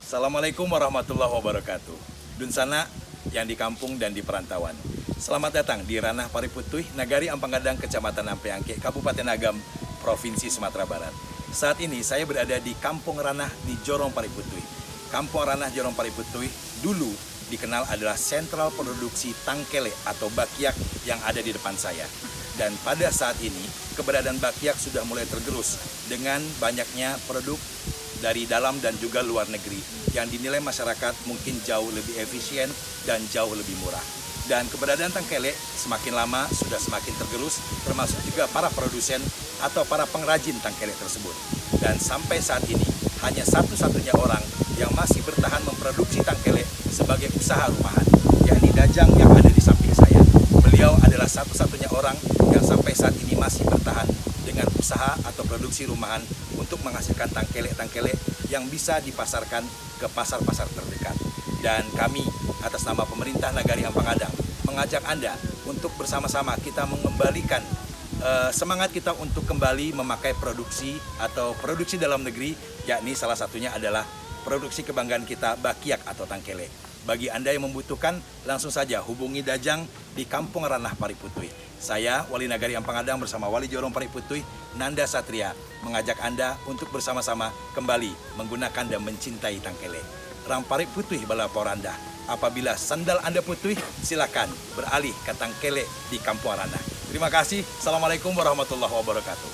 Assalamualaikum warahmatullahi wabarakatuh. Dunsana yang di kampung dan di perantauan. Selamat datang di Ranah Pariputuih, Nagari Ampanggadang, Kecamatan Ampeangke, Kabupaten Agam, Provinsi Sumatera Barat. Saat ini saya berada di Kampung Ranah di Jorong Pariputuih. Kampung Ranah Jorong Pariputuih dulu dikenal adalah sentral produksi tangkele atau bakyak yang ada di depan saya. Dan pada saat ini, keberadaan bakyak sudah mulai tergerus dengan banyaknya produk dari dalam dan juga luar negeri yang dinilai masyarakat mungkin jauh lebih efisien dan jauh lebih murah. Dan keberadaan tangkele semakin lama sudah semakin tergerus, termasuk juga para produsen atau para pengrajin tangkele tersebut. Dan sampai saat ini hanya satu-satunya orang yang masih bertahan memproduksi tangkele sebagai usaha rumahan, yakni Dajang yang ada di samping saya. Beliau adalah satu-satunya orang yang sampai saat ini masih bertahan dengan usaha atau produksi rumahan untuk menghasilkan tangkele-tangkele yang bisa dipasarkan ke pasar-pasar terdekat. Dan kami atas nama pemerintah Nagari Ampanggadang mengajak Anda untuk bersama-sama kita mengembalikan semangat kita untuk kembali memakai produksi atau produksi dalam negeri, yakni salah satunya adalah produksi kebanggaan kita, bakyak atau tangkele. Bagi Anda yang membutuhkan, langsung saja hubungi Dajang di Kampung Ranah Pariputuih. Saya, Wali Nagari Ampanggadang bersama Wali Jorong Pariputuih, Nanda Satria, mengajak Anda untuk bersama-sama kembali menggunakan dan mencintai tangkele. Rang Pariputuih balapor Anda. Apabila sandal Anda putih, silakan beralih ke tangkele di Kampung Ranah. Terima kasih. Assalamualaikum warahmatullahi wabarakatuh.